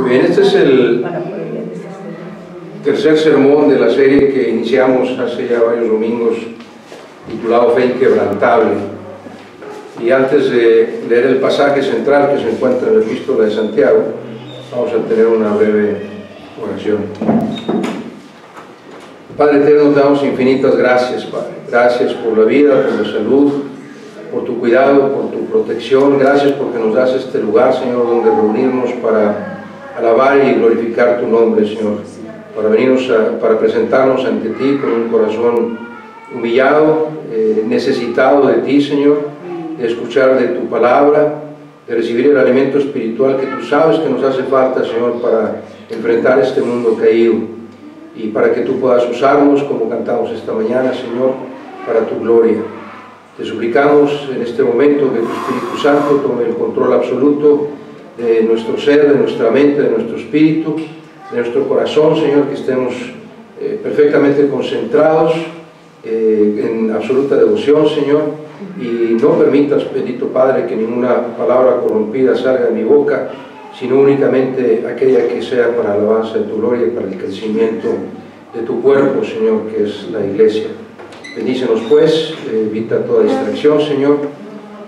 Muy bien, este es el tercer sermón de la serie que iniciamos hace ya varios domingos, titulado Fe Inquebrantable. Y antes de leer el pasaje central que se encuentra en la Epístola de Santiago, vamos a tener una breve oración. Padre eterno, te damos infinitas gracias, Padre. Gracias por la vida, por la salud, por tu cuidado, por tu protección. Gracias porque nos das este lugar, Señor, donde reunirnos para alabar y glorificar tu nombre, Señor. Para presentarnos ante ti con un corazón humillado, necesitado de ti, Señor, de escuchar de tu palabra, de recibir el alimento espiritual que tú sabes que nos hace falta, Señor, para enfrentar este mundo caído, y para que tú puedas usarnos, como cantamos esta mañana, Señor, para tu gloria. Te suplicamos en este momento que tu Espíritu Santo tome el control absoluto de nuestro ser, de nuestra mente, de nuestro espíritu, de nuestro corazón, Señor, que estemos perfectamente concentrados en absoluta devoción, Señor, y no permitas, bendito Padre, que ninguna palabra corrompida salga de mi boca, sino únicamente aquella que sea para alabanza de tu gloria y para el crecimiento de tu cuerpo, Señor, que es la iglesia. Bendícenos pues, evita toda distracción, Señor,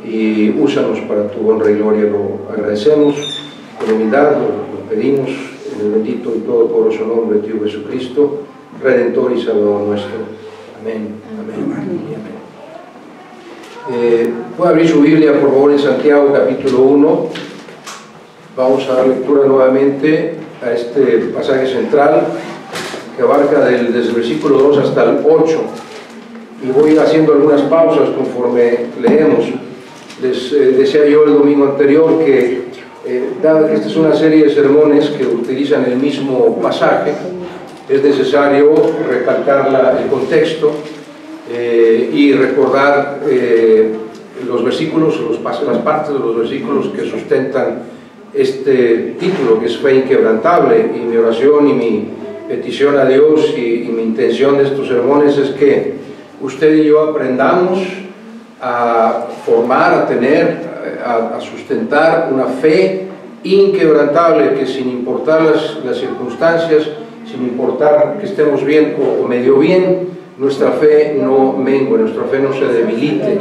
y úsanos para tu honra y gloria. Lo agradecemos con humildad, lo pedimos en el bendito y todopoderoso nombre de tu Jesucristo, Redentor y Salvador nuestro. Amén. Amén. Amén. Puede abrir su Biblia, por favor, en Santiago capítulo 1. Vamos a dar lectura nuevamente a este pasaje central que abarca desde el versículo 2 hasta el 8. Y voy haciendo algunas pausas conforme leemos. Les decía yo el domingo anterior que dado que esta es una serie de sermones que utilizan el mismo pasaje, es necesario recalcar el contexto y recordar los versículos, las partes de los versículos que sustentan este título, que es Fe Inquebrantable. Y mi oración y mi petición a Dios y mi intención de estos sermones es que usted y yo aprendamos a formar, a tener, a sustentar una fe inquebrantable, que sin importar las circunstancias, sin importar que estemos bien o medio bien, nuestra fe no mengue, nuestra fe no se debilite.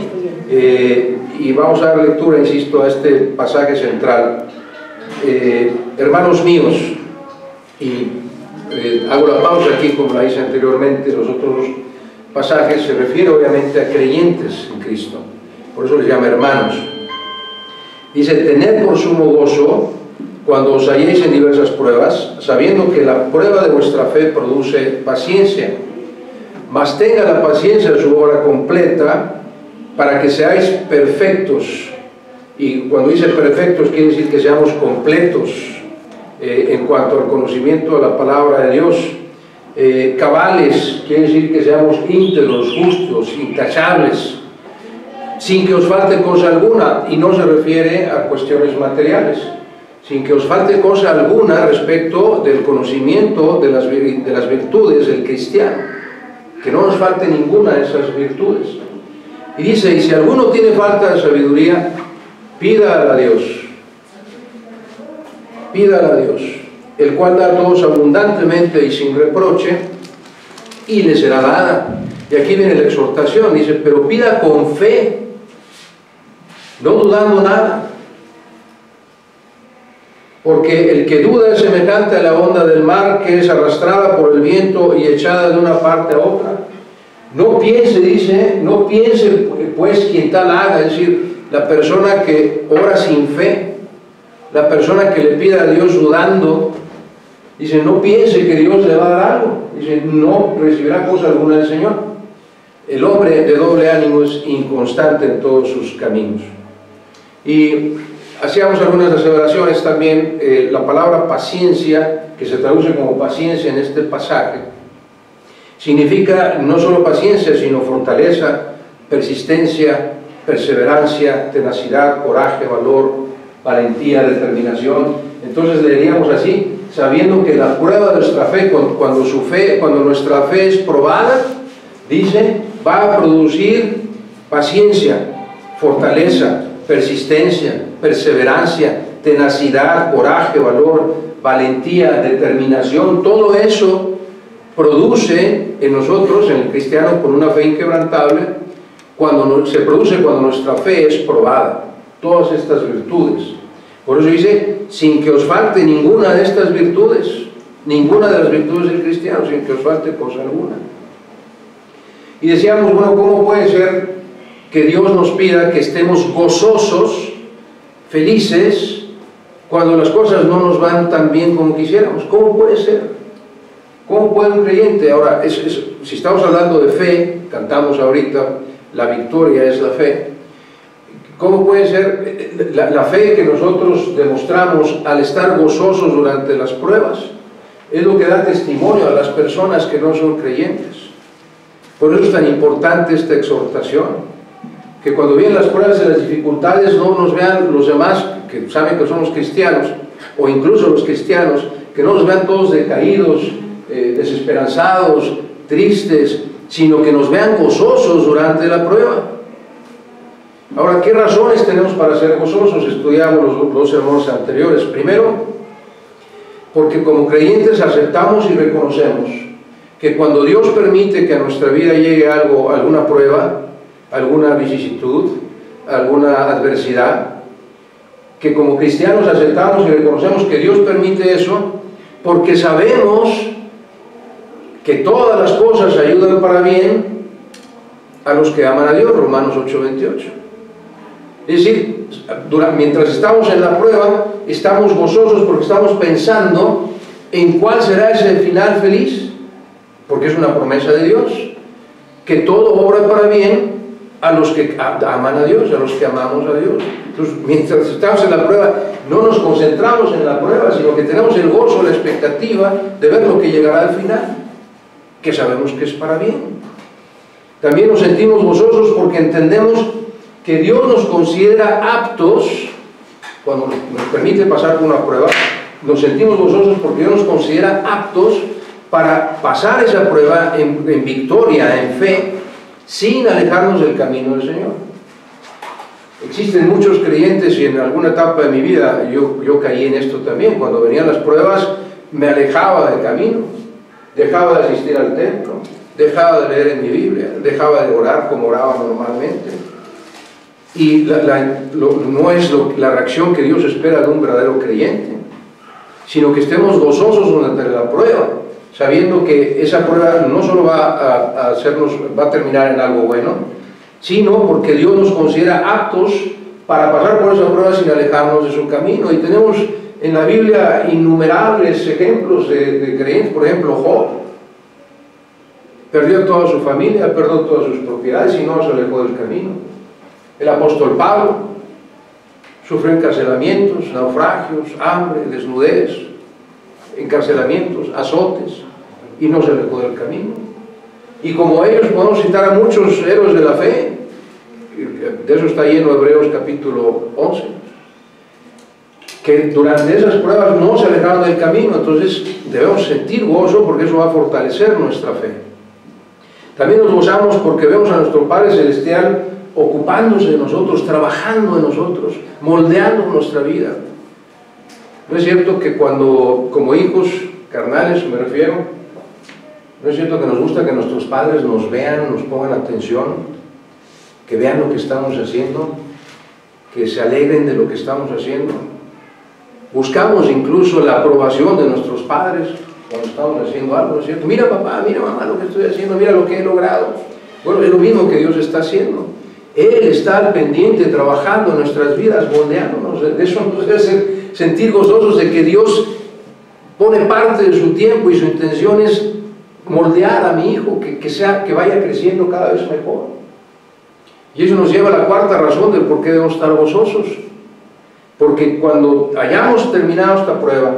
Y vamos a dar lectura, insisto, a este pasaje central. Hermanos míos, y hago la pausa aquí como la hice anteriormente, los otros pasajes se refiere obviamente a creyentes en Cristo, por eso les llama hermanos. Dice: tened por sumo gozo cuando os halléis en diversas pruebas, sabiendo que la prueba de vuestra fe produce paciencia. Mas tenga la paciencia su obra completa, para que seáis perfectos. Y cuando dice perfectos, quiere decir que seamos completos en cuanto al conocimiento de la palabra de Dios. Cabales, quiere decir que seamos íntegros, justos, intachables, sin que os falte cosa alguna, y no se refiere a cuestiones materiales, sin que os falte cosa alguna respecto del conocimiento de las virtudes del cristiano, que no nos falte ninguna de esas virtudes. Y dice: y si alguno tiene falta de sabiduría, pídala a Dios, el cual da a todos abundantemente y sin reproche, y le será dada. Y aquí viene la exhortación, dice: pero pida con fe, no dudando nada, porque el que duda es semejante a la onda del mar, que es arrastrada por el viento y echada de una parte a otra. No piense, dice, no piense pues quien tal haga, es decir, la persona que ora sin fe, la persona que le pide a Dios dudando, dice, no piense que Dios le va a dar algo, dice, no recibirá cosa alguna del Señor. El hombre de doble ánimo es inconstante en todos sus caminos. Y hacíamos algunas aseveraciones también. La palabra paciencia, que se traduce como paciencia en este pasaje, significa no solo paciencia, sino fortaleza, persistencia, perseverancia, tenacidad, coraje, valor, valentía, determinación. Entonces leeríamos así: sabiendo que la prueba de nuestra fe, cuando nuestra fe es probada, dice, va a producir paciencia, fortaleza, persistencia, perseverancia, tenacidad, coraje, valor, valentía, determinación, todo eso produce en nosotros, en el cristiano, con una fe inquebrantable, se produce cuando nuestra fe es probada. Todas estas virtudes. Por eso dice, sin que os falte ninguna de estas virtudes, ninguna de las virtudes del cristiano, sin que os falte cosa alguna. Y decíamos, bueno, ¿cómo puede ser que Dios nos pida que estemos gozosos, felices, cuando las cosas no nos van tan bien como quisiéramos? ¿Cómo puede ser? ¿Cómo puede un creyente? Ahora, si estamos hablando de fe, cantamos ahorita, la victoria es la fe. ¿Cómo puede ser la fe que nosotros demostramos al estar gozosos durante las pruebas? Es lo que da testimonio a las personas que no son creyentes. Por eso es tan importante esta exhortación, que cuando vienen las pruebas y las dificultades no nos vean los demás que saben que somos cristianos, o incluso los cristianos, que no nos vean todos decaídos, desesperanzados, tristes, sino que nos vean gozosos durante la prueba. Ahora, ¿qué razones tenemos para ser gozosos? Estudiamos los dos sermones anteriores. Primero, porque como creyentes aceptamos y reconocemos que cuando Dios permite que a nuestra vida llegue algo, alguna prueba, alguna vicisitud, alguna adversidad, que como cristianos aceptamos y reconocemos que Dios permite eso, porque sabemos que todas las cosas ayudan para bien a los que aman a Dios, Romanos 8:28. Es decir, mientras estamos en la prueba, estamos gozosos porque estamos pensando en cuál será ese final feliz, porque es una promesa de Dios, que todo obra para bien a los que aman a Dios, a los que amamos a Dios. Entonces, mientras estamos en la prueba, no nos concentramos en la prueba, sino que tenemos el gozo, la expectativa de ver lo que llegará al final, que sabemos que es para bien. También nos sentimos gozosos porque entendemos que Dios nos considera aptos, cuando nos permite pasar por una prueba, nos sentimos gozosos porque Dios nos considera aptos para pasar esa prueba en victoria, en fe, sin alejarnos del camino del Señor. Existen muchos creyentes, y en alguna etapa de mi vida yo caí en esto también. Cuando venían las pruebas me alejaba del camino, dejaba de asistir al templo, dejaba de leer en mi Biblia, dejaba de orar como oraba normalmente. Y no es la reacción que Dios espera de un verdadero creyente, sino que estemos gozosos durante la prueba, sabiendo que esa prueba no solo va a terminar en algo bueno, sino porque Dios nos considera aptos para pasar por esa prueba sin alejarnos de su camino. Y tenemos en la Biblia innumerables ejemplos de creyentes. Por ejemplo, Job perdió toda su familia, perdió todas sus propiedades y no se alejó del camino. El apóstol Pablo sufrió encarcelamientos, naufragios, hambre, desnudez, encarcelamientos, azotes, y no se alejó del camino. Y como ellos podemos citar a muchos héroes de la fe, de eso está lleno Hebreos capítulo 11, que durante esas pruebas no se alejaron del camino. Entonces debemos sentir gozo porque eso va a fortalecer nuestra fe. También nos gozamos porque vemos a nuestro Padre Celestial ocupándose de nosotros, trabajando en nosotros, moldeando nuestra vida. ¿No es cierto que cuando, como hijos carnales me refiero, no es cierto que nos gusta que nuestros padres nos vean, nos pongan atención, que vean lo que estamos haciendo, que se alegren de lo que estamos haciendo? Buscamos incluso la aprobación de nuestros padres cuando estamos haciendo algo, ¿no es cierto? Mira papá, mira mamá lo que estoy haciendo, mira lo que he logrado. Bueno, es lo mismo que Dios está haciendo. Él está al pendiente, trabajando en nuestras vidas, moldeándonos. De eso nos debe sentir gozosos de que Dios pone parte de su tiempo y su intención es moldear a mi hijo, que vaya creciendo cada vez mejor. Y eso nos lleva a la cuarta razón del por qué debemos estar gozosos. Porque cuando hayamos terminado esta prueba,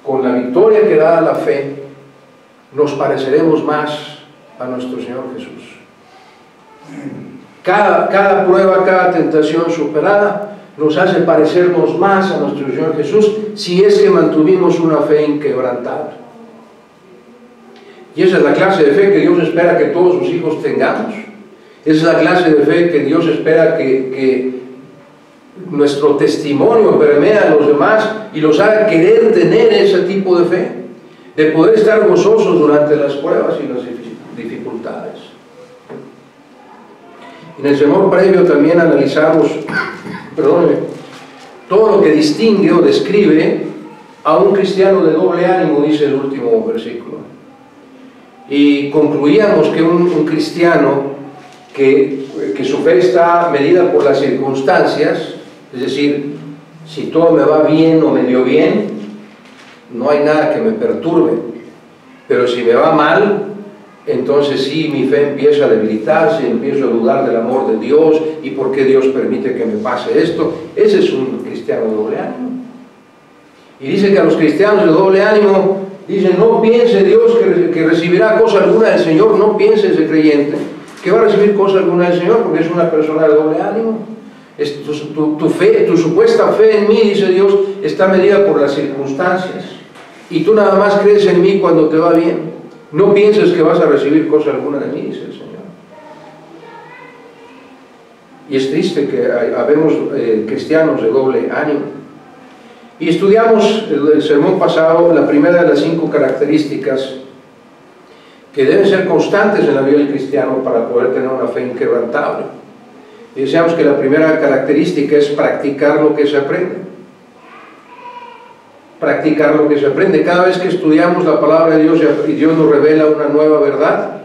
con la victoria que da la fe, nos pareceremos más a nuestro Señor Jesús. Cada prueba, cada tentación superada nos hace parecernos más a nuestro Señor Jesús si es que mantuvimos una fe inquebrantable. Y esa es la clase de fe que Dios espera que todos sus hijos tengamos. Esa es la clase de fe que Dios espera que nuestro testimonio permea a los demás y los haga querer tener ese tipo de fe, de poder estar gozosos durante las pruebas y las dificultades. En el sermón previo también analizamos, todo lo que distingue o describe a un cristiano de doble ánimo, dice el último versículo. Y concluíamos que un cristiano que su fe está medida por las circunstancias, es decir, si todo me va bien o medio bien, no hay nada que me perturbe, pero si me va mal, entonces sí, mi fe empieza a debilitarse, empiezo a dudar del amor de Dios y por qué Dios permite que me pase esto. Ese es un cristiano de doble ánimo. Y dice que a los cristianos de doble ánimo, dice, no piense Dios que recibirá cosa alguna del Señor, no piense ese creyente que va a recibir cosa alguna del Señor, porque es una persona de doble ánimo. Tu supuesta fe en mí, dice Dios, está medida por las circunstancias, y tú nada más crees en mí cuando te va bien. No pienses que vas a recibir cosa alguna de mí, dice el Señor. Y es triste que habemos cristianos de doble ánimo. Y estudiamos el sermón pasado la primera de las 5 características que deben ser constantes en la vida del cristiano para poder tener una fe inquebrantable. Y decíamos que la primera característica es practicar lo que se aprende. Practicar lo que se aprende. Cada vez que estudiamos la palabra de Dios y Dios nos revela una nueva verdad,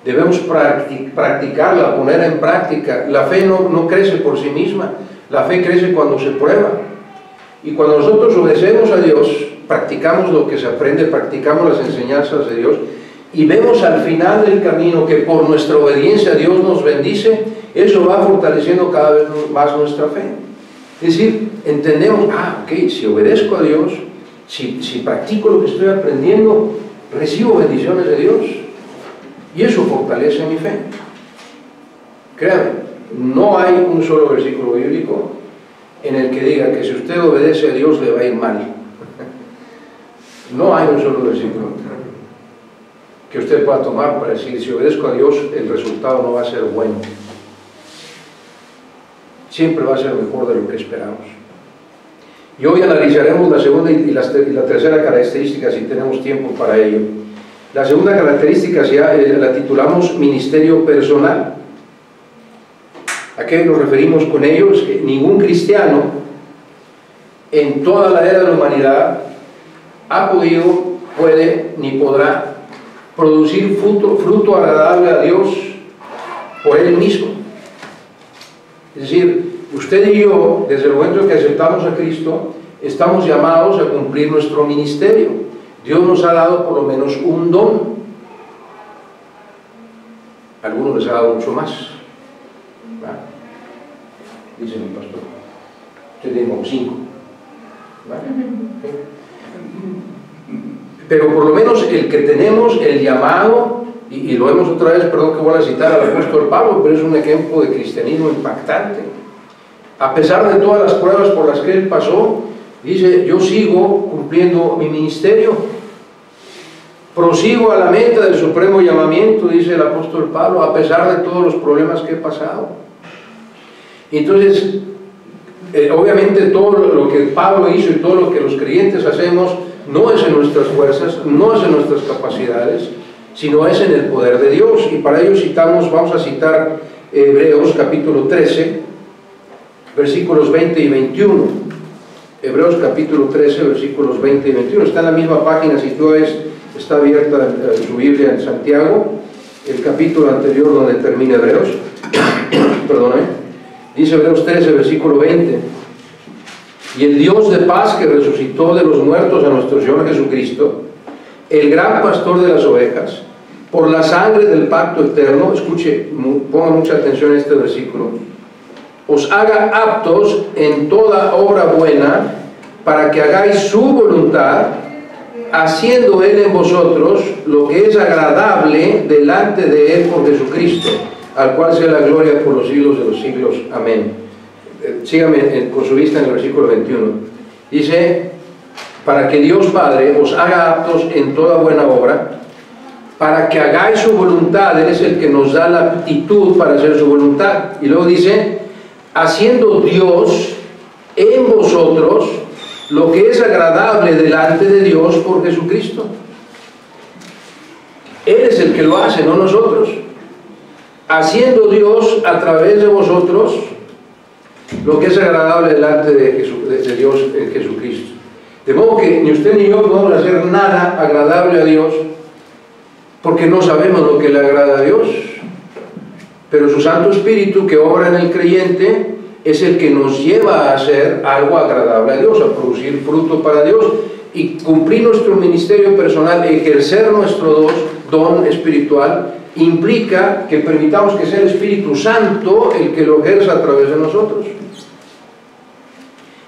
debemos practicarla, ponerla en práctica. La fe no crece por sí misma, la fe crece cuando se prueba. Y cuando nosotros obedecemos a Dios, practicamos lo que se aprende, practicamos las enseñanzas de Dios, y vemos al final del camino que por nuestra obediencia a Dios nos bendice, eso va fortaleciendo cada vez más nuestra fe. Es decir, entendemos, ok, si obedezco a Dios, si practico lo que estoy aprendiendo, recibo bendiciones de Dios, y eso fortalece mi fe. Créanme, no hay un solo versículo bíblico en el que diga que si usted obedece a Dios le va a ir mal. No hay un solo versículo que usted pueda tomar para decir, si obedezco a Dios, el resultado no va a ser bueno. Siempre va a ser mejor de lo que esperamos. Y hoy analizaremos la segunda y la tercera característica, si tenemos tiempo para ello. La segunda característica ya la titulamos ministerio personal. ¿A qué nos referimos con ello? Es que ningún cristiano en toda la era de la humanidad ha podido, puede ni podrá producir fruto agradable a Dios por él mismo. Es decir, usted y yo, desde el momento en que aceptamos a Cristo, estamos llamados a cumplir nuestro ministerio. Dios nos ha dado por lo menos un don. A algunos les ha dado mucho más. ¿Vale? Dice mi pastor. Usted tiene como 5. ¿Vale? Pero por lo menos el que tenemos, el llamado, y lo vemos otra vez, perdón que voy a citar al apóstol Pablo, pero es un ejemplo de cristianismo impactante. A pesar de todas las pruebas por las que él pasó, dice, yo sigo cumpliendo mi ministerio, prosigo a la meta del supremo llamamiento, dice el apóstol Pablo, a pesar de todos los problemas que he pasado. Entonces, obviamente todo lo que Pablo hizo y todo lo que los creyentes hacemos no es en nuestras fuerzas, no es en nuestras capacidades, sino es en el poder de Dios. Y para ello vamos a citar Hebreos capítulo 13, versículos 20 y 21. Hebreos capítulo 13, versículos 20 y 21. Está en la misma página, si tú está abierta su Biblia en Santiago, el capítulo anterior donde termina Hebreos. Perdóname. Dice Hebreos 13, versículo 20. Y el Dios de paz que resucitó de los muertos a nuestro Señor Jesucristo, el gran pastor de las ovejas, por la sangre del pacto eterno, escuche, ponga mucha atención a este versículo, os haga aptos en toda obra buena, para que hagáis su voluntad, haciendo Él en vosotros lo que es agradable delante de Él por Jesucristo, al cual sea la gloria por los siglos de los siglos. Amén. Sígame con su vista en el versículo 21. Dice, para que Dios Padre os haga aptos en toda buena obra, para que hagáis su voluntad. Él es el que nos da la aptitud para hacer su voluntad. Y luego dice, haciendo Dios en vosotros lo que es agradable delante de Dios por Jesucristo. Él es el que lo hace, no nosotros. Haciendo Dios a través de vosotros lo que es agradable delante de Dios en Jesucristo. De modo que ni usted ni yo podemos hacer nada agradable a Dios porque no sabemos lo que le agrada a Dios. Pero su Santo Espíritu que obra en el creyente es el que nos lleva a hacer algo agradable a Dios, a producir fruto para Dios y cumplir nuestro ministerio personal, ejercer nuestro don espiritual, implica que permitamos que sea el Espíritu Santo el que lo ejerza a través de nosotros.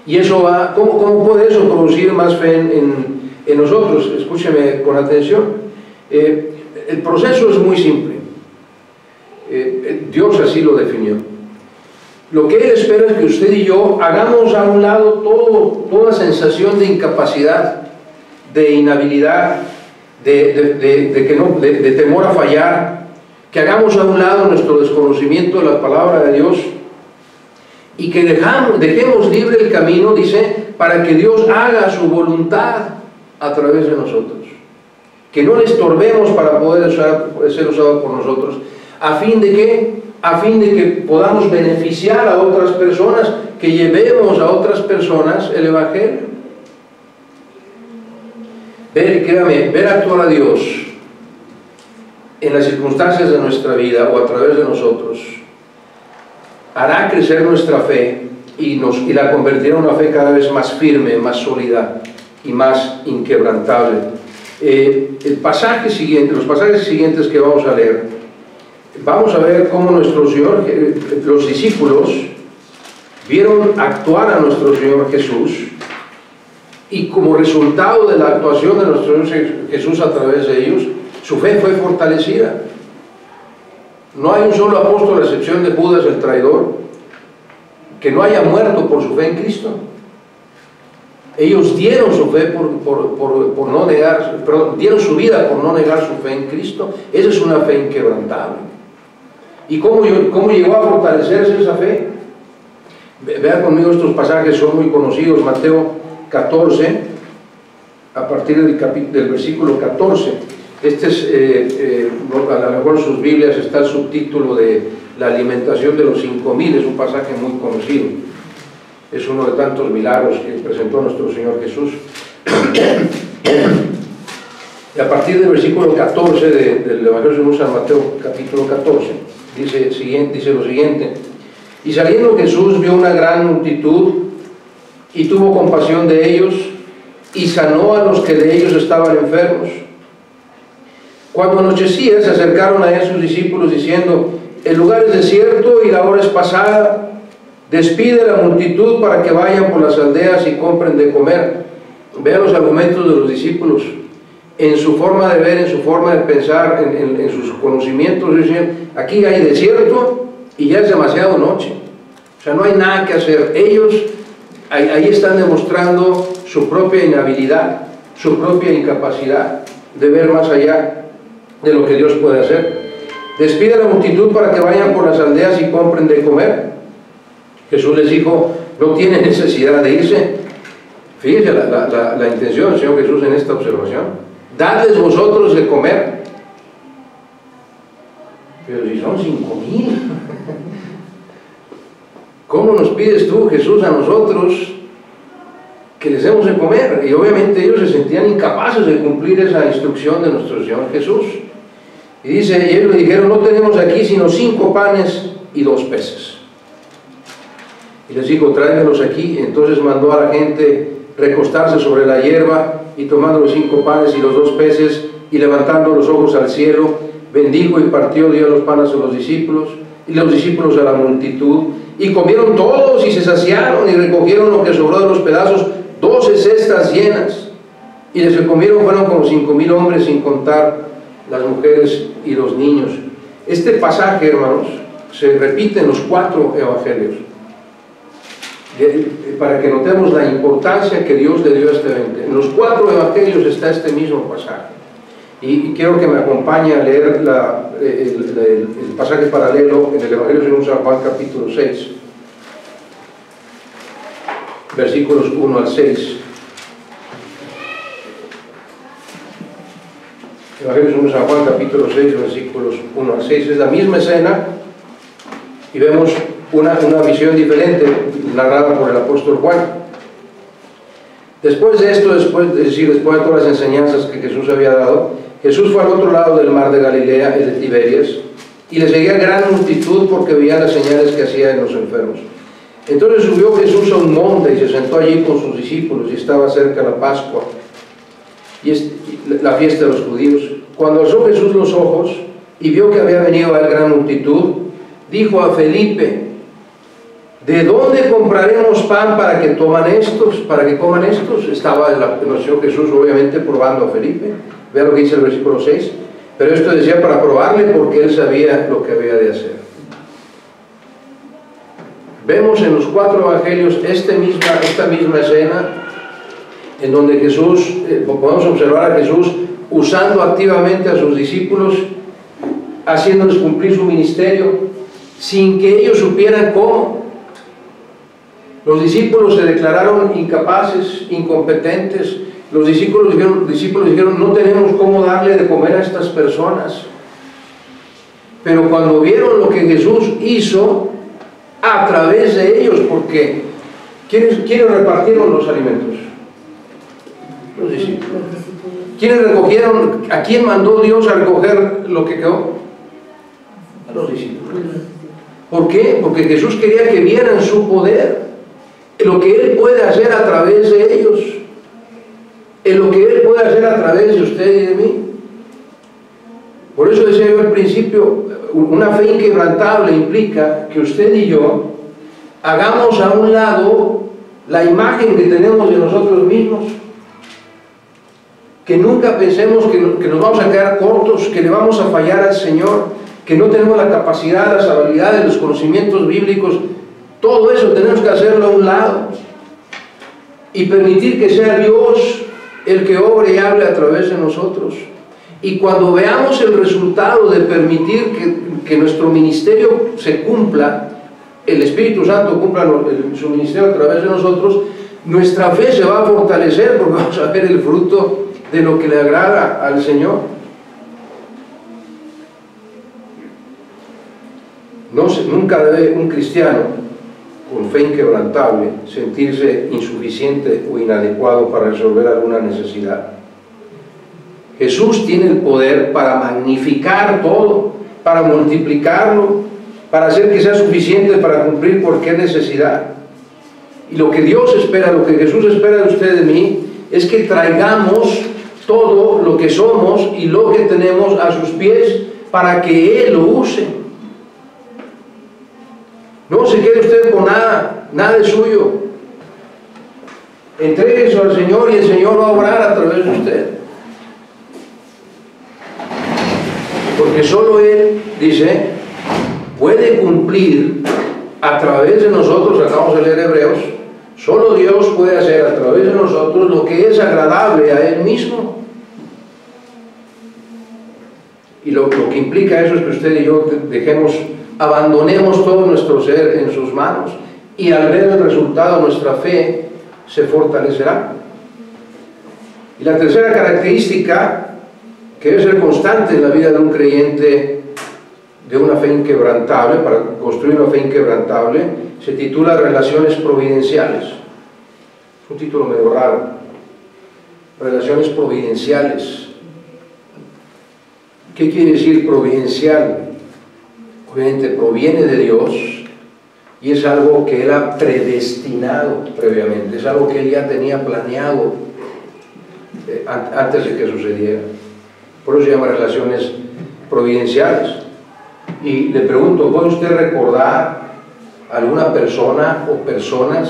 Y eso va, ¿cómo puede eso producir más fe en nosotros? Escúcheme con atención. El proceso es muy simple. Dios así lo definió. Lo que Él espera es que usted y yo hagamos a un lado toda sensación de incapacidad, de inhabilidad, de temor a fallar, que hagamos a un lado nuestro desconocimiento de la palabra de Dios y que dejemos libre el camino, dice, para que Dios haga su voluntad a través de nosotros. Que no le estorbemos para poder ser usado por nosotros. ¿A fin de qué? A fin de que podamos beneficiar a otras personas, que llevemos a otras personas el Evangelio. Ver actuar a Dios en las circunstancias de nuestra vida o a través de nosotros hará crecer nuestra fe y la convertirá en una fe cada vez más firme, más sólida y más inquebrantable. Los pasajes siguientes que vamos a leer, vamos a ver cómo nuestro Señor, los discípulos vieron actuar a nuestro Señor Jesús, y como resultado de la actuación de nuestro Señor Jesús a través de ellos, su fe fue fortalecida. No hay un solo apóstol, a excepción de Judas el traidor, que no haya muerto por su fe en Cristo. Ellos dieron su fe por no negar, perdón, dieron su vida por no negar su fe en Cristo. Esa es una fe inquebrantable. ¿Y cómo llegó a fortalecerse esa fe? Vean conmigo, estos pasajes son muy conocidos. Mateo 14, a partir del versículo 14. Este es, a lo mejor en sus Biblias está el subtítulo de la alimentación de los 5,000, es un pasaje muy conocido. Es uno de tantos milagros que presentó nuestro Señor Jesús. Y a partir del versículo 14 del Evangelio de San Mateo, capítulo 14, dice lo siguiente: y saliendo Jesús vio una gran multitud y tuvo compasión de ellos y sanó a los que de ellos estaban enfermos. Cuando anochecía, se acercaron a él sus discípulos diciendo: el lugar es desierto y la hora es pasada. Despide a la multitud para que vayan por las aldeas y compren de comer. Vean los argumentos de los discípulos en su forma de ver, en su forma de pensar, en sus conocimientos. Dicen: aquí hay desierto y ya es demasiado noche, o sea, no hay nada que hacer. Ellos ahí están demostrando su propia inhabilidad, su propia incapacidad de ver más allá de lo que Dios puede hacer. Despide a la multitud para que vayan por las aldeas y compren de comer. Jesús les dijo: no tienen necesidad de irse. Fíjense la intención del Señor Jesús en esta observación: dadles vosotros de comer. Pero si son 5,000, ¿cómo nos pides tú, Jesús, a nosotros que les demos de comer? Y obviamente ellos se sentían incapaces de cumplir esa instrucción de nuestro Señor Jesús. Y dice, y ellos le dijeron: no tenemos aquí sino 5 panes y 2 peces. Y les dijo: tráiganlos aquí. Entonces mandó a la gente recostarse sobre la hierba, y tomando los 5 panes y los 2 peces, y levantando los ojos al cielo, bendijo y partió, dio los panes a los discípulos, y los discípulos a la multitud, y comieron todos y se saciaron, y recogieron lo que sobró de los pedazos, 12 cestas llenas, y les que comieron fueron como 5,000 hombres, sin contar las mujeres y los niños. Este pasaje, hermanos, se repite en los 4 evangelios, para que notemos la importancia que Dios le dio a este evento. En los 4 evangelios está este mismo pasaje, y quiero que me acompañe a leer el pasaje paralelo en el Evangelio según San Juan, capítulo 6. versículos 1 al 6. Evangelio de San Juan, capítulo 6, versículos 1 al 6. Es la misma escena y vemos una visión diferente narrada por el apóstol Juan. Después de esto, después de todas las enseñanzas que Jesús había dado, Jesús fue al otro lado del mar de Galilea, el de Tiberias, y le seguía gran multitud porque veía las señales que hacía en los enfermos. Entonces subió Jesús a un monte y se sentó allí con sus discípulos, y estaba cerca la Pascua, y la fiesta de los judíos. Cuando alzó Jesús los ojos y vio que había venido a él gran multitud, dijo a Felipe: ¿de dónde compraremos pan para que coman estos? Estaba el Señor Jesús obviamente probando a Felipe. Vea lo que dice el versículo 6. Pero esto decía para probarle, porque él sabía lo que había de hacer. Vemos en los 4 evangelios esta misma escena, en donde Jesús, podemos observar a Jesús usando activamente a sus discípulos, haciéndoles cumplir su ministerio, sin que ellos supieran cómo. Los discípulos se declararon incapaces, incompetentes. Los discípulos dijeron, no tenemos cómo darle de comer a estas personas. Pero cuando vieron lo que Jesús hizo a través de ellos, porque ¿quiénes repartieron los alimentos? Los discípulos. ¿Quiénes recogieron? ¿A quién mandó Dios a recoger lo que quedó? A los discípulos. ¿Por qué? Porque Jesús quería que vieran su poder, lo que Él puede hacer a través de ellos, en lo que Él puede hacer a través de usted y de mí. Por eso decía yo al principio, una fe inquebrantable implica que usted y yo hagamos a un lado la imagen que tenemos de nosotros mismos, que nunca pensemos que nos vamos a quedar cortos, que le vamos a fallar al Señor, que no tenemos la capacidad, las habilidades, los conocimientos bíblicos. Todo eso tenemos que hacerlo a un lado y permitir que sea Dios el que obre y hable a través de nosotros. Y cuando veamos el resultado de permitir que nuestro ministerio se cumpla, el Espíritu Santo cumpla su ministerio a través de nosotros, nuestra fe se va a fortalecer, porque vamos a ver el fruto de lo que le agrada al Señor. Nunca debe un cristiano con fe inquebrantable sentirse insuficiente o inadecuado para resolver alguna necesidad. Jesús tiene el poder para magnificar todo, para multiplicarlo, para hacer que sea suficiente para cumplir cualquier necesidad. Y lo que Dios espera, lo que Jesús espera de usted y de mí, es que traigamos todo lo que somos y lo que tenemos a sus pies para que Él lo use. No se quede usted con nada de suyo. Entréguese al Señor y el Señor va a obrar a través de usted. Porque solo Él, dice, puede cumplir a través de nosotros, acabamos de leer Hebreos, solo Dios puede hacer a través de nosotros lo que es agradable a Él mismo. Y lo que implica eso es que usted y yo abandonemos todo nuestro ser en sus manos, y al ver el resultado nuestra fe se fortalecerá. Y la tercera característica que debe ser constante en la vida de un creyente de una fe inquebrantable, para construir una fe inquebrantable, se titula Relaciones Providenciales. Es un título medio raro. Relaciones providenciales. ¿Qué quiere decir providencial? Obviamente proviene de Dios y es algo que Él ha predestinado previamente, es algo que Él ya tenía planeado antes de que sucediera. Por eso se llama relaciones providenciales. Y le pregunto, ¿puede usted recordar alguna persona o personas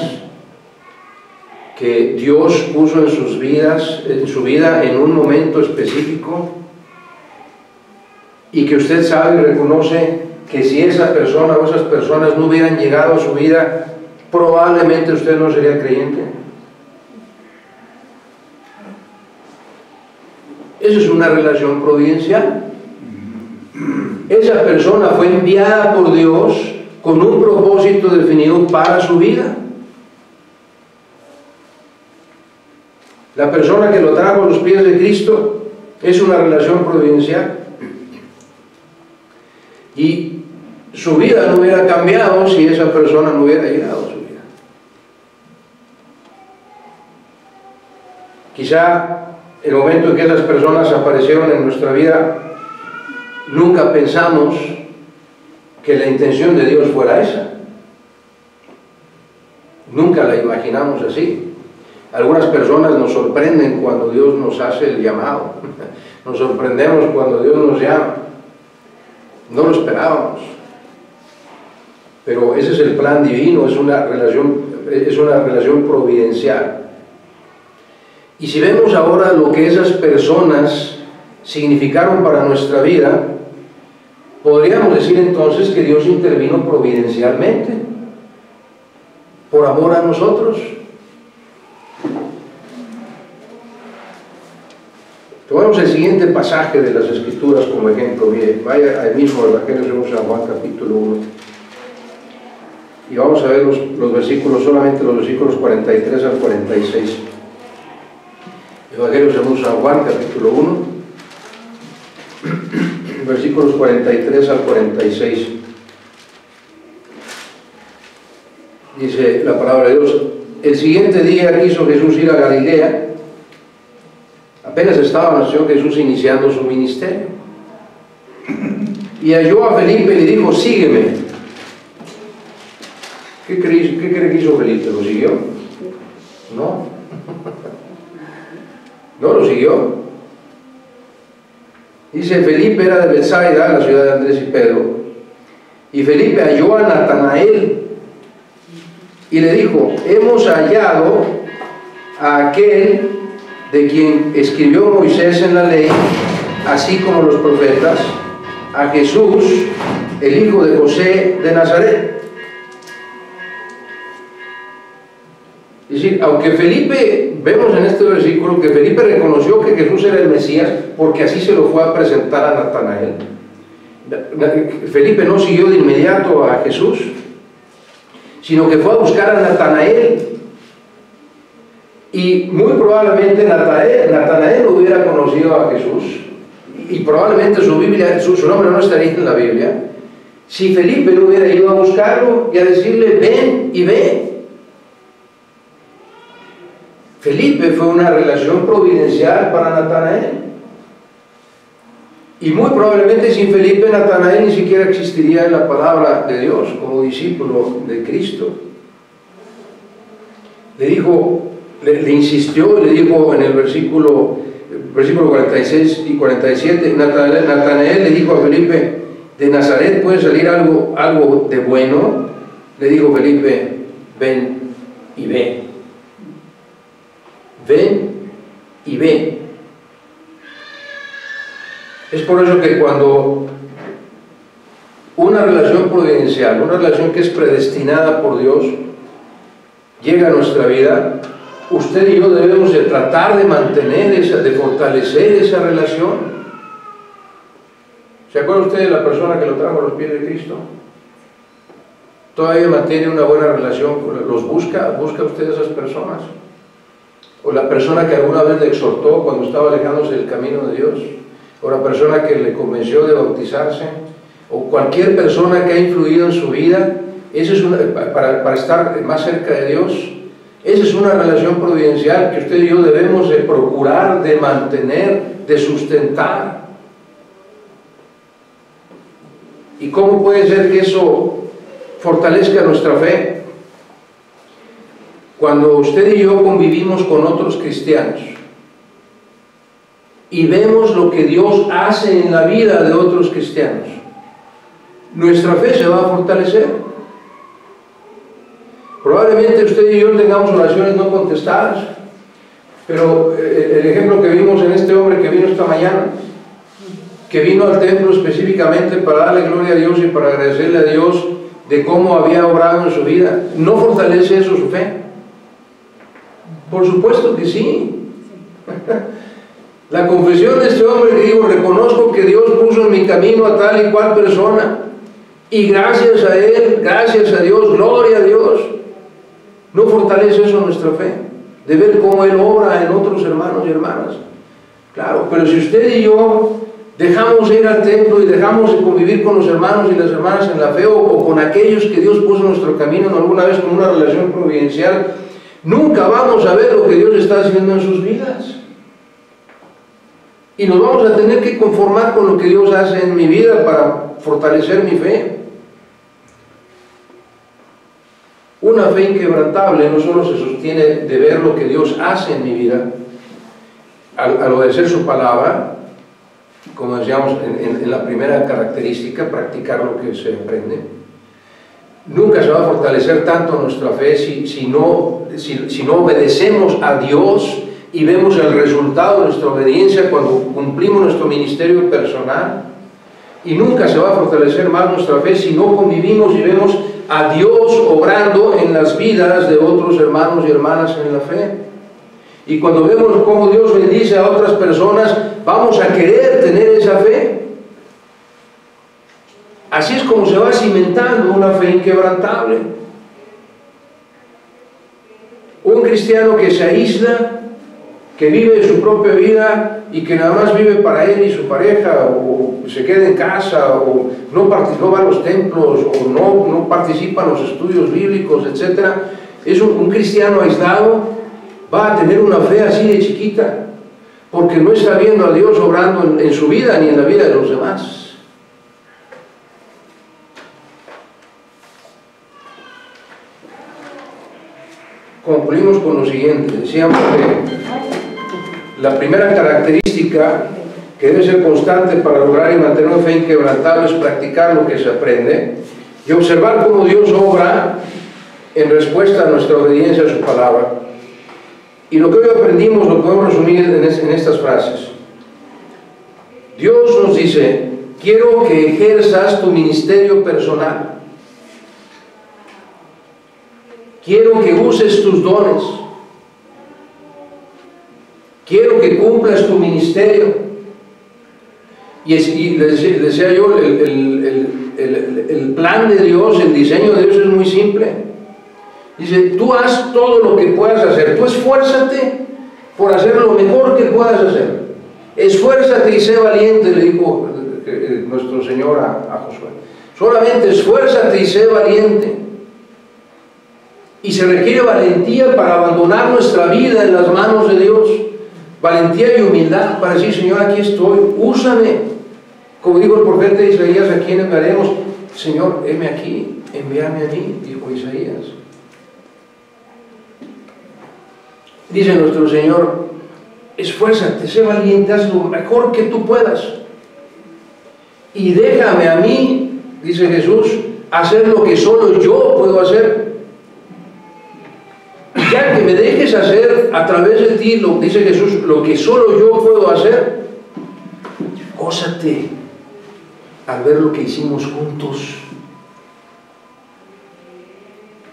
que Dios puso en su vida en un momento específico, y que usted sabe y reconoce que si esa persona o esas personas no hubieran llegado a su vida, probablemente usted no sería creyente? Esa es una relación providencial. Esa persona fue enviada por Dios con un propósito definido para su vida. La persona que lo trajo a los pies de Cristo es una relación providencial. Y su vida no hubiera cambiado si esa persona no hubiera llegado a su vida. Quizá el momento en que esas personas aparecieron en nuestra vida, nunca pensamos que la intención de Dios fuera esa. Nunca la imaginamos así. Algunas personas nos sorprenden cuando Dios nos hace el llamado. Nos sorprendemos cuando Dios nos llama. No lo esperábamos. Pero ese es el plan divino, es una relación providencial. Y si vemos ahora lo que esas personas significaron para nuestra vida, podríamos decir entonces que Dios intervino providencialmente, por amor a nosotros. Tomamos el siguiente pasaje de las Escrituras como ejemplo. Mire, vaya al mismo Evangelio según San Juan capítulo 1. Y vamos a ver los versículos, solamente los versículos 43 al 46. Evangelio según San Juan capítulo 1, versículos 43 al 46. Dice la palabra de Dios: el siguiente día quiso Jesús ir a Galilea. Apenas estaba el Señor Jesús iniciando su ministerio. Y halló a Felipe y le dijo: sígueme. ¿Qué cree que hizo Felipe? ¿Lo siguió? No. No lo siguió. Dice: Felipe era de Betsaida, la ciudad de Andrés y Pedro. Y Felipe halló a Natanael y le dijo: hemos hallado a aquel de quien escribió Moisés en la ley, así como los profetas, a Jesús, el hijo de José de Nazaret. Es decir, aunque Felipe, vemos en este versículo que Felipe reconoció que Jesús era el Mesías, porque así se lo fue a presentar a Natanael. Felipe no siguió de inmediato a Jesús, sino que fue a buscar a Natanael. Y muy probablemente Natanael no hubiera conocido a Jesús, y probablemente su nombre no estaría en la Biblia, si Felipe no hubiera ido a buscarlo y a decirle: ven y ve. Felipe fue una relación providencial para Natanael. Y muy probablemente sin Felipe, Natanael ni siquiera existiría en la palabra de Dios como discípulo de Cristo. Le dijo, le insistió, le dijo en el versículo 46 y 47, Natanael le dijo a Felipe: ¿de Nazaret puede salir algo de bueno? Le dijo Felipe: ven y ve. Ven y ve. Es por eso que cuando una relación providencial, una relación que es predestinada por Dios, llega a nuestra vida, usted y yo debemos de tratar de mantener de fortalecer esa relación. ¿Se acuerda usted de la persona que lo trajo a los pies de Cristo? ¿Todavía mantiene una buena relación? ¿Los busca usted a esas personas? ¿O la persona que alguna vez le exhortó cuando estaba alejándose del camino de Dios? ¿O la persona que le convenció de bautizarse? ¿O cualquier persona que ha influido en su vida? Esa es para estar más cerca de Dios. Esa es una relación providencial que usted y yo debemos de procurar, de mantener, de sustentar. ¿Y cómo puede ser que eso fortalezca nuestra fe? Cuando usted y yo convivimos con otros cristianos y vemos lo que Dios hace en la vida de otros cristianos, nuestra fe se va a fortalecer. Probablemente usted y yo tengamos oraciones no contestadas, pero el ejemplo que vimos en este hombre que vino esta mañana, que vino al templo específicamente para darle gloria a Dios y para agradecerle a Dios de cómo había obrado en su vida, ¿no fortalece eso su fe? Por supuesto que sí. La confesión de este hombre que dijo: reconozco que Dios puso en mi camino a tal y cual persona, y gracias a Él, gracias a Dios, gloria a Dios. ¿No fortalece eso nuestra fe? de ver cómo Él obra en otros hermanos y hermanas. Claro, pero si usted y yo dejamos de ir al templo y dejamos de convivir con los hermanos y las hermanas en la fe, o con aquellos que Dios puso en nuestro camino alguna vez con una relación providencial, nunca vamos a ver lo que Dios está haciendo en sus vidas. Y nos vamos a tener que conformar con lo que Dios hace en mi vida para fortalecer mi fe. Una fe inquebrantable no solo se sostiene de ver lo que Dios hace en mi vida, al obedecer su palabra, como decíamos en la primera característica, practicar lo que se aprende. Nunca se va a fortalecer tanto nuestra fe si no obedecemos a Dios y vemos el resultado de nuestra obediencia cuando cumplimos nuestro ministerio personal. Y nunca se va a fortalecer más nuestra fe si no convivimos y vemos a Dios obrando en las vidas de otros hermanos y hermanas en la fe. Y cuando vemos cómo Dios bendice a otras personas, vamos a querer tener esa fe. Así es como se va cimentando una fe inquebrantable. Un cristiano que se aísla, que vive su propia vida y que nada más vive para él y su pareja, o se queda en casa, o no va a los templos, o no participa en los estudios bíblicos, etc. Es un cristiano aislado, va a tener una fe así de chiquita, porque no está viendo a Dios obrando en su vida ni en la vida de los demás. Concluimos con lo siguiente. Decíamos que la primera característica que debe ser constante para lograr y mantener una fe inquebrantable es practicar lo que se aprende y observar cómo Dios obra en respuesta a nuestra obediencia a su palabra. Y lo que hoy aprendimos lo podemos resumir en estas frases. Dios nos dice: quiero que ejerzas tu ministerio personal. Quiero que uses tus dones. Quiero que cumplas tu ministerio. Y les decía yo, el plan de Dios, el diseño de Dios es muy simple. Dice: tú haz todo lo que puedas hacer. Tú esfuérzate por hacer lo mejor que puedas hacer. Esfuérzate y sé valiente, le dijo nuestro Señor a Josué. Solamente esfuérzate y sé valiente. Y se requiere valentía para abandonar nuestra vida en las manos de Dios. Valentía y humildad para decir: Señor, aquí estoy, úsame. Como dijo el profeta Isaías, ¿a quién enviaremos? Señor, heme aquí, envíame a mí, dijo Isaías. Dice nuestro Señor: esfuérzate, sé valiente, haz lo mejor que tú puedas. Y déjame a mí, dice Jesús, hacer lo que solo yo puedo hacer. Ya que me dejes hacer a través de ti, dice Jesús, lo que solo yo puedo hacer, gózate al ver lo que hicimos juntos.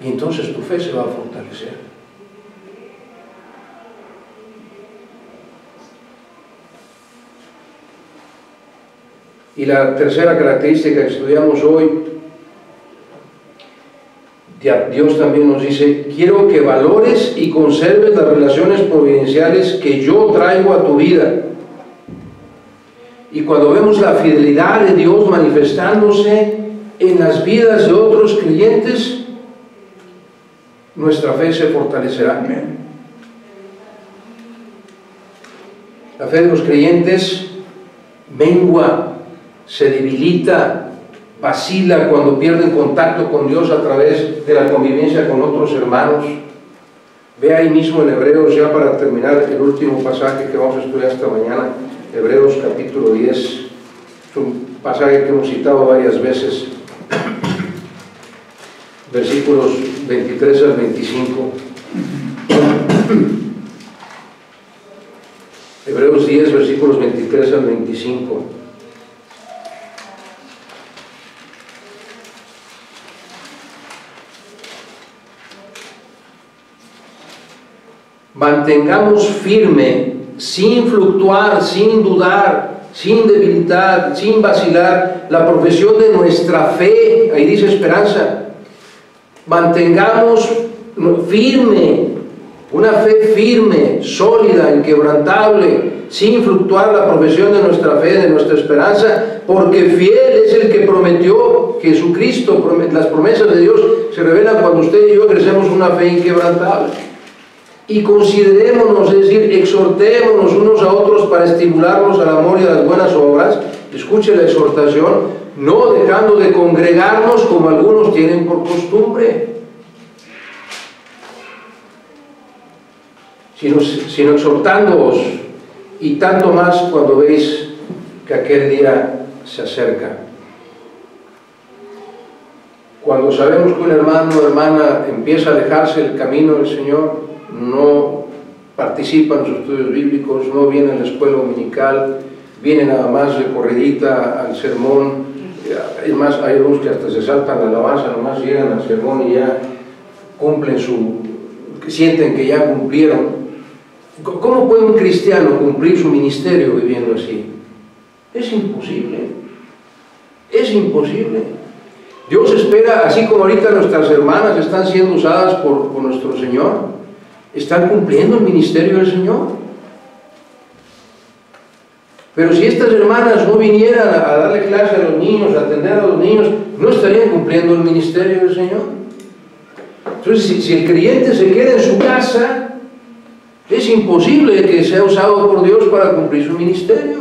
Y entonces tu fe se va a fortalecer. Y la tercera característica que estudiamos hoy, Dios también nos dice: quiero que valores y conserves las relaciones providenciales que yo traigo a tu vida. Y cuando vemos la fidelidad de Dios manifestándose en las vidas de otros creyentes, nuestra fe se fortalecerá. La fe de los creyentes mengua, se debilita, vacila cuando pierden contacto con Dios a través de la convivencia con otros hermanos. Ve ahí mismo en Hebreos, ya para terminar el último pasaje que vamos a estudiar esta mañana, Hebreos capítulo 10, es un pasaje que hemos citado varias veces, versículos 23 al 25. Hebreos 10, versículos 23 al 25. Mantengamos firme, sin fluctuar, sin dudar, sin debilitar, sin vacilar, la profesión de nuestra fe. Ahí dice esperanza. Mantengamos firme una fe firme, sólida, inquebrantable, sin fluctuar la profesión de nuestra fe, de nuestra esperanza, porque fiel es el que prometió. Jesucristo, las promesas de Dios se revelan cuando usted y yo ejercemos una fe inquebrantable. Y considerémonos, es decir, exhortémonos unos a otros para estimularnos al amor y a las buenas obras. Escuche la exhortación: no dejando de congregarnos como algunos tienen por costumbre, sino exhortándoos, y tanto más cuando veis que aquel día se acerca. Cuando sabemos que un hermano o hermana empieza a alejarse del camino del Señor, no participa en sus estudios bíblicos, no viene a la escuela dominical, viene nada más de corridita al sermón. Es más, hay algunos que hasta se saltan la alabanza, nomás llegan al sermón y ya cumplen sienten que ya cumplieron. ¿Cómo puede un cristiano cumplir su ministerio viviendo así? Es imposible. Es imposible. Dios espera, así como ahorita nuestras hermanas están siendo usadas por nuestro Señor, están cumpliendo el ministerio del Señor. Pero si estas hermanas no vinieran a darle clase a los niños, a atender a los niños, no estarían cumpliendo el ministerio del Señor. Entonces, si el creyente se queda en su casa, es imposible que sea usado por Dios para cumplir su ministerio.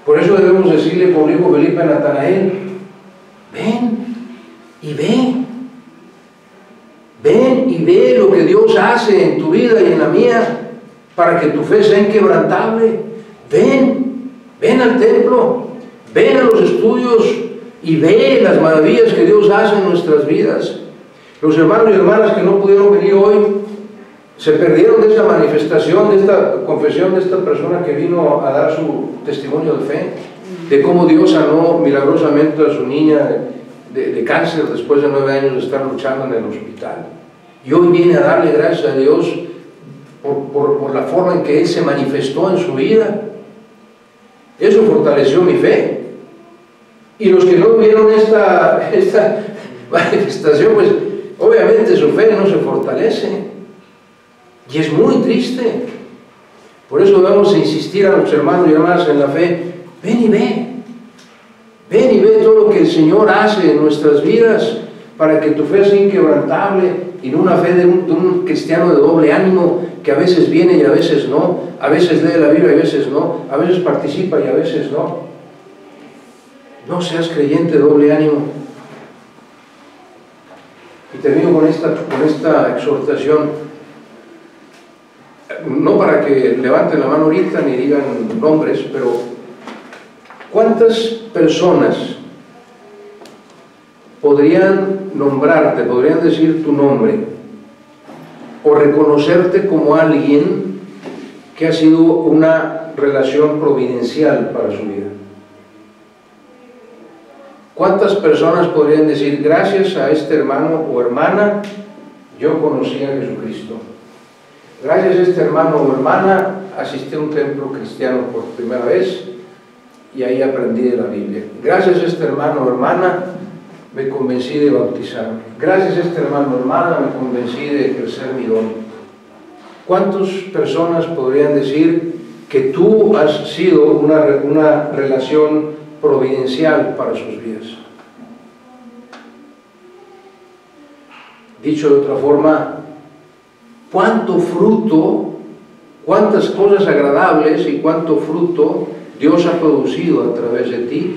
Por eso debemos decirle, como dijo Felipe a Natanael: ven y ve. Ven y ve lo que Dios hace en tu vida y en la mía, para que tu fe sea inquebrantable. Ven al templo, ven a los estudios y ve las maravillas que Dios hace en nuestras vidas. Los hermanos y hermanas que no pudieron venir hoy se perdieron de esa manifestación, de esta confesión de esta persona que vino a dar su testimonio de fe, de cómo Dios sanó milagrosamente a su niña de cáncer después de 9 años de estar luchando en el hospital. Y hoy viene a darle gracias a Dios por la forma en que Él se manifestó en su vida. Eso fortaleció mi fe. Y los que no vieron esta manifestación, pues obviamente su fe no se fortalece. Y es muy triste. Por eso debemos insistir a los hermanos y hermanas en la fe: ven y ve. Ven y ve todo lo que el Señor hace en nuestras vidas, para que tu fe sea inquebrantable, y no una fe de un cristiano de doble ánimo, que a veces viene y a veces no, a veces lee la Biblia y a veces no, a veces participa y a veces no. No seas creyente de doble ánimo. Y termino con esta exhortación, no para que levanten la mano ahorita ni digan nombres, pero ¿cuántas personas podrían nombrarte, podrían decir tu nombre o reconocerte como alguien que ha sido una relación providencial para su vida? ¿Cuántas personas podrían decir: gracias a este hermano o hermana yo conocí a Jesucristo? Gracias a este hermano o hermana asistí a un templo cristiano por primera vez y ahí aprendí de la Biblia. Gracias a este hermano o hermana me convencí de bautizarme. Gracias a este hermano o hermana me convencí de ejercer mi don. ¿Cuántas personas podrían decir que tú has sido una relación providencial para sus vidas? Dicho de otra forma, cuánto fruto, cuántas cosas agradables y cuánto fruto Dios ha producido a través de ti,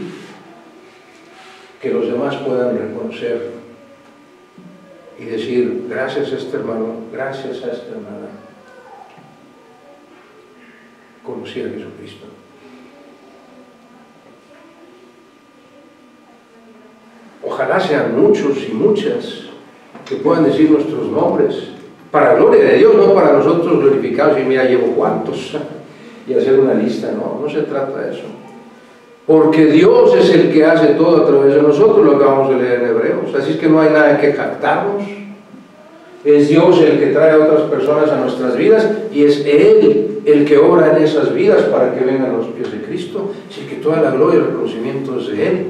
que los demás puedan reconocer y decir: gracias a este hermano, gracias a esta hermana, conocí a Jesucristo. Ojalá sean muchos y muchas que puedan decir nuestros nombres, para gloria de Dios, no para nosotros glorificados y mira, llevo cuántos, y hacer una lista. No se trata de eso, porque Dios es el que hace todo a través de nosotros, lo acabamos de leer en Hebreos. Así es que no hay nada en que jactarnos. Es Dios el que trae a otras personas a nuestras vidas, y es Él el que obra en esas vidas para que vengan a los pies de Cristo. Así que toda la gloria y el reconocimiento es de Él.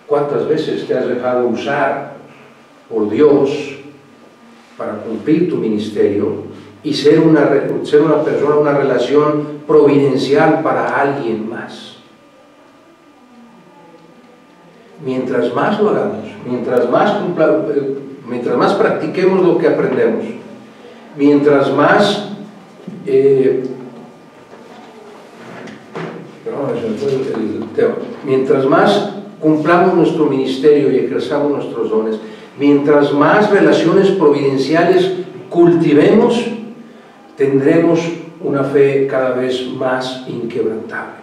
¿Cuántas veces te has dejado usar por Dios para cumplir tu ministerio y ser una persona, una relación providencial para alguien más? Mientras más lo hagamos, mientras más practiquemos lo que aprendemos, mientras más mientras más cumplamos nuestro ministerio y ejerzamos nuestros dones, mientras más relaciones providenciales cultivemos, tendremos una fe cada vez más inquebrantable,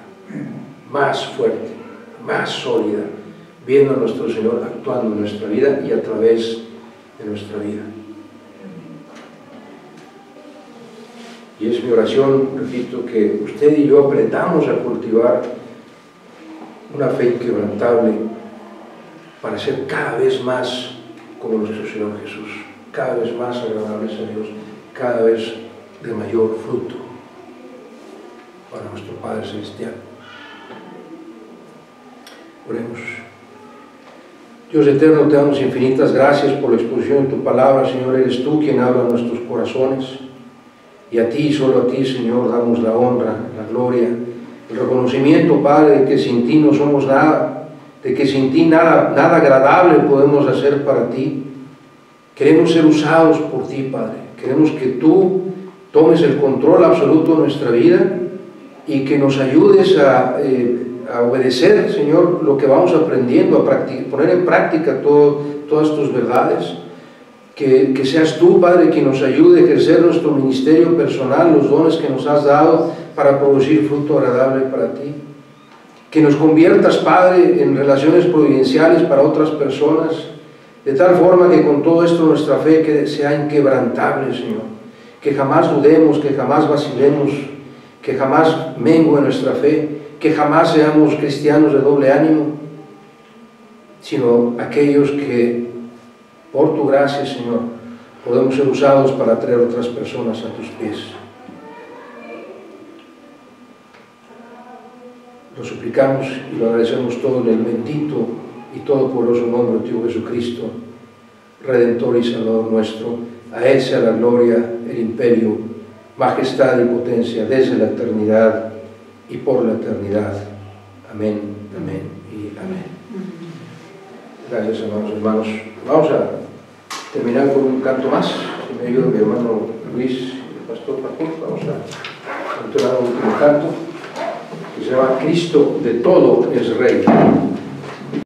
más fuerte, más sólida, viendo a nuestro Señor actuando en nuestra vida y a través de nuestra vida. Y es mi oración, repito, que usted y yo aprendamos a cultivar una fe inquebrantable para ser cada vez más como nuestro Señor Jesús, cada vez más agradables a Dios, cada vez de mayor fruto para nuestro Padre Celestial. Oremos. Dios eterno, te damos infinitas gracias por la exposición de tu palabra, Señor. Eres tú quien habla en nuestros corazones. Y a ti, solo a ti, Señor, damos la honra, la gloria, el reconocimiento, Padre, de que sin ti no somos nada, de que sin ti nada agradable podemos hacer para ti. Queremos ser usados por ti, Padre. Queremos que tú tomes el control absoluto de nuestra vida y que nos ayudes a obedecer, Señor, lo que vamos aprendiendo, a poner en práctica todas tus verdades. Que seas tú, Padre, quien nos ayude a ejercer nuestro ministerio personal, los dones que nos has dado para producir fruto agradable para ti. Que nos conviertas, Padre, en relaciones providenciales para otras personas, de tal forma que con todo esto nuestra fe sea inquebrantable, Señor. Que jamás dudemos, que jamás vacilemos, que jamás mengue nuestra fe, que jamás seamos cristianos de doble ánimo, sino aquellos que por tu gracia, Señor, podemos ser usados para traer otras personas a tus pies. Lo suplicamos y lo agradecemos todo en el bendito y todopoderoso nombre de tu Hijo Jesucristo, Redentor y Salvador nuestro. A Él sea la gloria, el imperio, majestad y potencia desde la eternidad y por la eternidad. Amén, amén y amén. Gracias, hermanos. Vamos a terminar con un canto más. Si me ayuda mi hermano Luis, el pastor Paco, vamos a continuar un último canto que se llama Cristo de todo es Rey.